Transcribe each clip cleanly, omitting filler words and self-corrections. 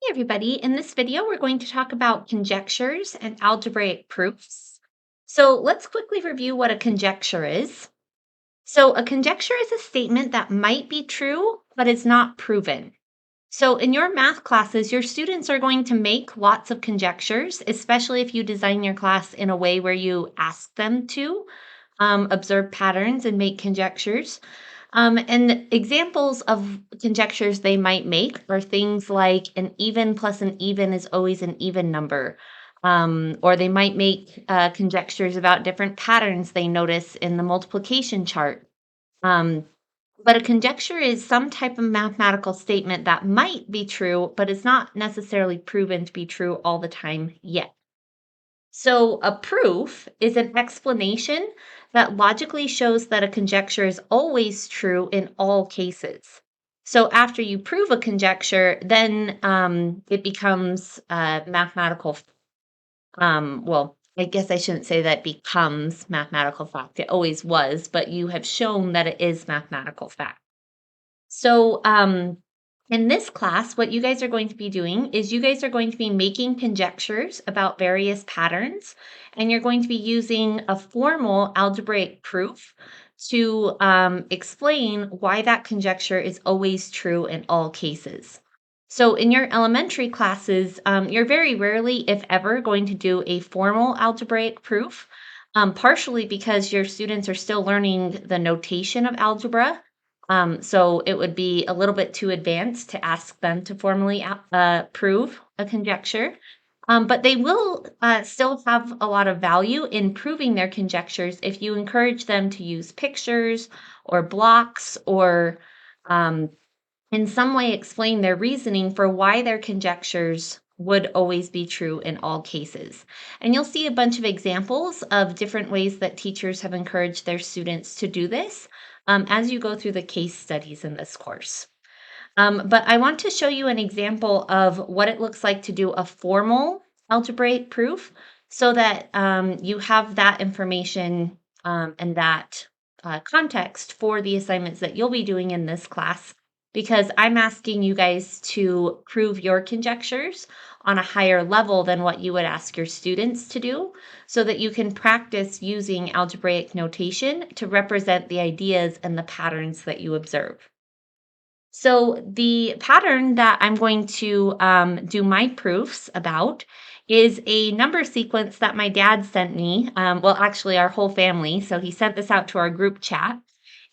Hey everybody, in this video we're going to talk about conjectures and algebraic proofs. So let's quickly review what a conjecture is. So a conjecture is a statement that might be true, but is not proven. So in your math classes, your students are going to make lots of conjectures, especially if you design your class in a way where you ask them to observe patterns and make conjectures. And examples of conjectures they might make are things like an even plus an even is always an even number. Or they might make conjectures about different patterns they notice in the multiplication chart. Um, but a conjecture is some type of mathematical statement that might be true, but is not necessarily proven to be true all the time yet. So, a proof is an explanation that logically shows that a conjecture is always true in all cases. So, after you prove a conjecture, then it becomes mathematical. Well, I guess I shouldn't say that becomes mathematical fact. It always was, but you have shown that it is mathematical fact. So, in this class, what you guys are going to be doing is you guys are going to be making conjectures about various patterns, and you're going to be using a formal algebraic proof to explain why that conjecture is always true in all cases. So, in your elementary classes, you're very rarely, if ever, going to do a formal algebraic proof, partially because your students are still learning the notation of algebra. So it would be a little bit too advanced to ask them to formally prove a conjecture. But they will still have a lot of value in proving their conjectures if you encourage them to use pictures or blocks or um, in some way explain their reasoning for why their conjectures would always be true in all cases. And you'll see a bunch of examples of different ways that teachers have encouraged their students to do this as you go through the case studies in this course. But I want to show you an example of what it looks like to do a formal algebraic proof so that you have that information and that context for the assignments that you'll be doing in this class because I'm asking you guys to prove your conjectures on a higher level than what you would ask your students to do so that you can practice using algebraic notation to represent the ideas and the patterns that you observe. So the pattern that I'm going to do my proofs about is a number sequence that my dad sent me. Well, actually, our whole family. So he sent this out to our group chat.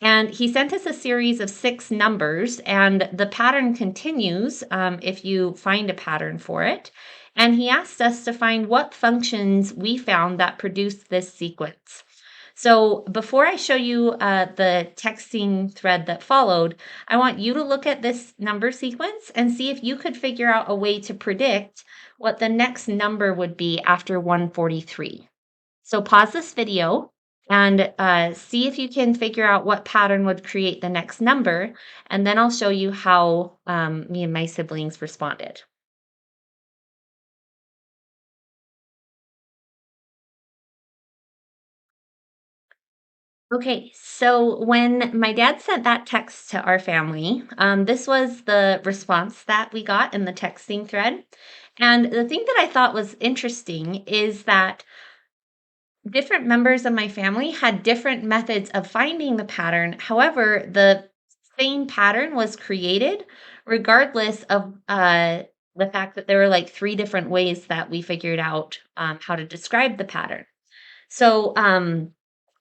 And he sent us a series of 6 numbers, and the pattern continues if you find a pattern for it. And he asked us to find what functions we found that produced this sequence. So before I show you the texting thread that followed, I want you to look at this number sequence and see if you could figure out a way to predict what the next number would be after 143. So pause this video and see if you can figure out what pattern would create the next number, and then I'll show you how me and my siblings responded. Okay, so when my dad sent that text to our family, this was the response that we got in the texting thread. And the thing that I thought was interesting is that different members of my family had different methods of finding the pattern. However, the same pattern was created regardless of the fact that there were like 3 different ways that we figured out how to describe the pattern. So,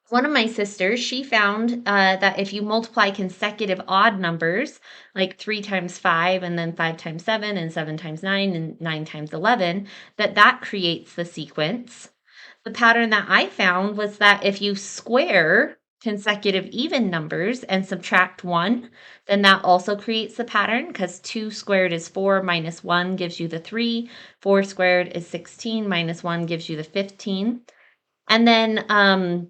one of my sisters, she found that if you multiply consecutive odd numbers, like 3 times 5 and then 5 times 7 and 7 times 9 and 9 times 11, that creates the sequence. The pattern that I found was that if you square consecutive even numbers and subtract 1, then that also creates the pattern because 2 squared is 4 minus 1 gives you the 3. 4 squared is 16 minus 1 gives you the 15. And then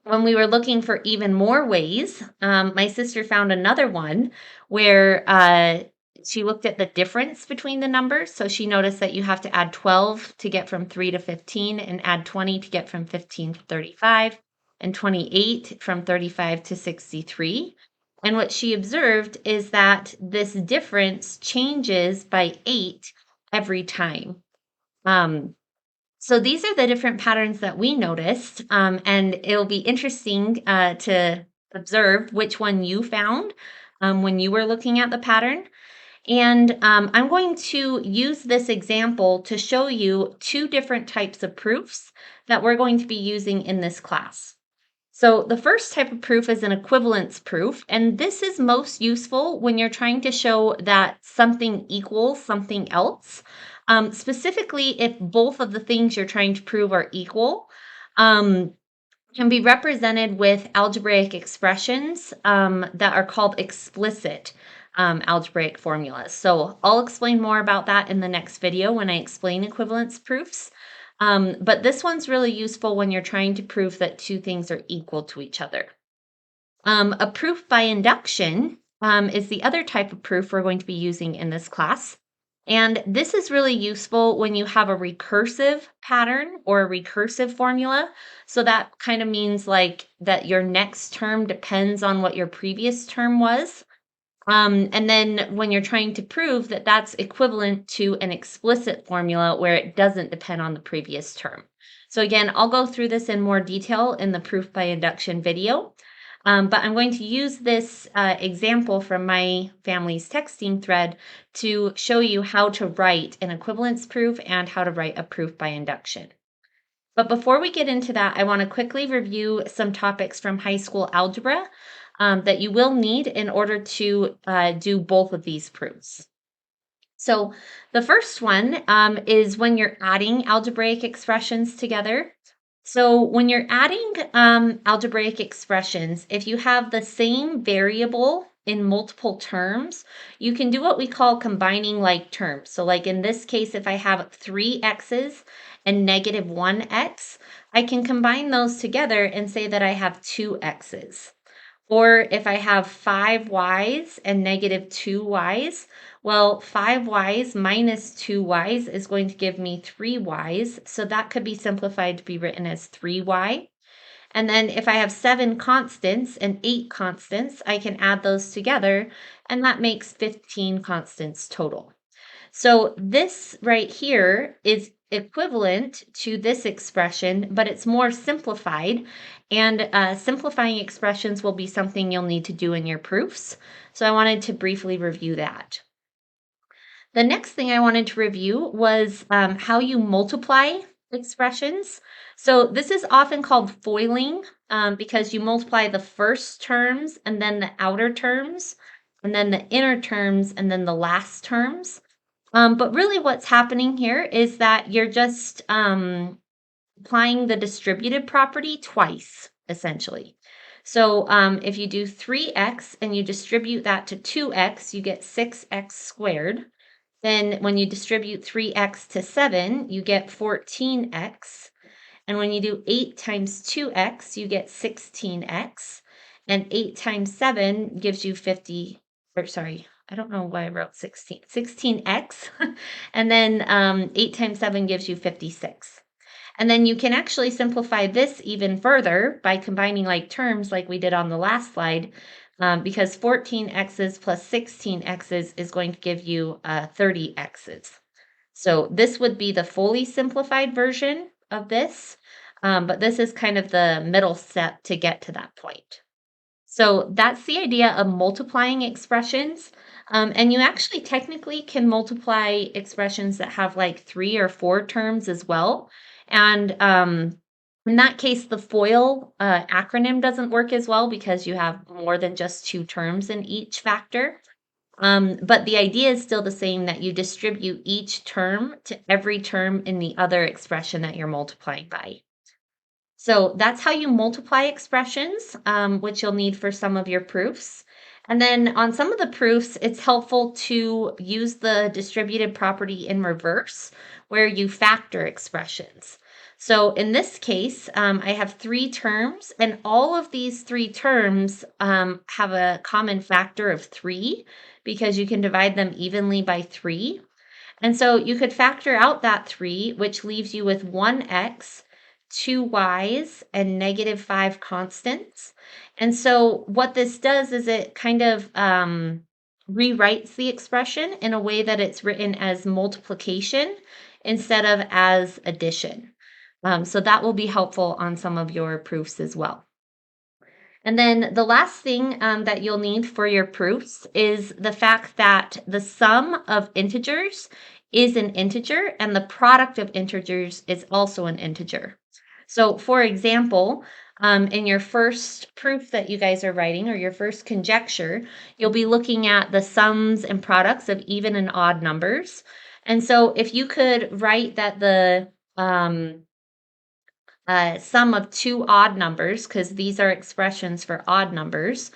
when we were looking for even more ways, my sister found another one where she looked at the difference between the numbers. So she noticed that you have to add 12 to get from 3 to 15 and add 20 to get from 15 to 35 and 28 from 35 to 63. And what she observed is that this difference changes by 8 every time. Um, so these are the different patterns that we noticed, and it'll be interesting to observe which one you found when you were looking at the pattern. And I'm going to use this example to show you two different types of proofs that we're going to be using in this class. So the first type of proof is an equivalence proof, and this is most useful when you're trying to show that something equals something else. Specifically, if both of the things you're trying to prove are equal, um, can be represented with algebraic expressions that are called explicit algebraic formulas. So I'll explain more about that in the next video when I explain equivalence proofs. But this one's really useful when you're trying to prove that two things are equal to each other. A proof by induction is the other type of proof we're going to be using in this class. And this is really useful when you have a recursive pattern or a recursive formula. So that kind of means like that your next term depends on what your previous term was. And then when you're trying to prove that that's equivalent to an explicit formula where it doesn't depend on the previous term. So again, I'll go through this in more detail in the proof by induction video. But I'm going to use this example from my family's texting thread to show you how to write an equivalence proof and how to write a proof by induction. But before we get into that, I want to quickly review some topics from high school algebra that you will need in order to do both of these proofs. So the first one is when you're adding algebraic expressions together. So when you're adding algebraic expressions, if you have the same variable in multiple terms, you can do what we call combining like terms. So like in this case, if I have 3x's and negative 1x, I can combine those together and say that I have 2x's. Or if I have 5y's and negative 2y's, well, 5y's minus 2y's is going to give me 3y's. So that could be simplified to be written as 3y. And then if I have 7 constants and 8 constants, I can add those together, and that makes 15 constants total. So this right here is equivalent to this expression, but it's more simplified. And simplifying expressions will be something you'll need to do in your proofs. So I wanted to briefly review that. The next thing I wanted to review was how you multiply expressions. So this is often called foiling because you multiply the first terms and then the outer terms, and then the inner terms, and then the last terms. But really what's happening here is that you're just applying the distributive property twice, essentially. So if you do 3x and you distribute that to 2x, you get 6x squared. Then when you distribute 3x to 7, you get 14x. And when you do 8 times 2x, you get 16x. And 8 times 7 gives you 50, or sorry, I don't know why I wrote 16x. And then 8 times 7 gives you 56. And then you can actually simplify this even further by combining like terms like we did on the last slide, because 14x's plus 16x's is going to give you 30x's. So this would be the fully simplified version of this, but this is kind of the middle step to get to that point. So that's the idea of multiplying expressions. And you actually technically can multiply expressions that have like 3 or 4 terms as well. And in that case, the FOIL acronym doesn't work as well because you have more than just 2 terms in each factor. But the idea is still the same, that you distribute each term to every term in the other expression that you're multiplying by. So that's how you multiply expressions, which you'll need for some of your proofs. And then on some of the proofs, it's helpful to use the distributive property in reverse, where you factor expressions. So in this case, I have 3 terms, and all of these 3 terms have a common factor of 3 because you can divide them evenly by 3. And so you could factor out that 3, which leaves you with 1x, 2y's, and negative 5 constants. And so what this does is it kind of rewrites the expression in a way that it's written as multiplication instead of as addition. So that will be helpful on some of your proofs as well. And then the last thing that you'll need for your proofs is the fact that the sum of integers is an integer and the product of integers is also an integer. So, for example, in your first proof that you guys are writing or your first conjecture, you'll be looking at the sums and products of even and odd numbers. And so, if you could write that the sum of two odd numbers, because these are expressions for odd numbers.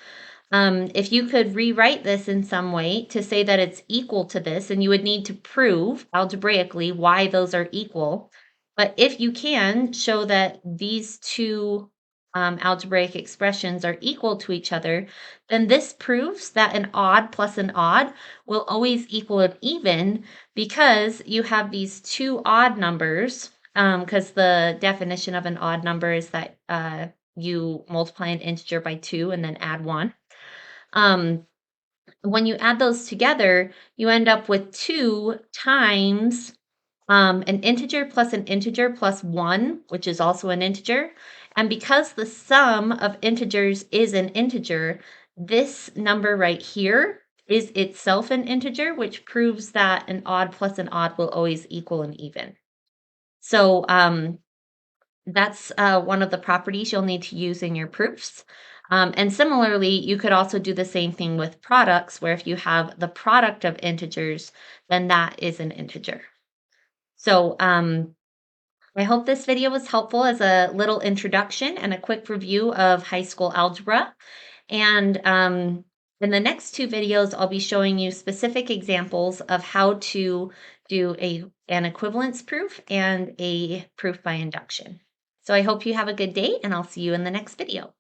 If you could rewrite this in some way to say that it's equal to this, and you would need to prove algebraically why those are equal. But if you can show that these two algebraic expressions are equal to each other, then this proves that an odd plus an odd will always equal an even because you have these two odd numbers because the definition of an odd number is that you multiply an integer by 2 and then add 1. Um, when you add those together, you end up with 2 times an integer plus 1, which is also an integer. And because the sum of integers is an integer, this number right here is itself an integer, which proves that an odd plus an odd will always equal an even. So that's one of the properties you'll need to use in your proofs. And similarly, you could also do the same thing with products, where if you have the product of integers, then that is an integer. So I hope this video was helpful as a little introduction and a quick review of high school algebra. And in the next two videos, I'll be showing you specific examples of how to do an equivalence proof and a proof by induction. So I hope you have a good day, and I'll see you in the next video.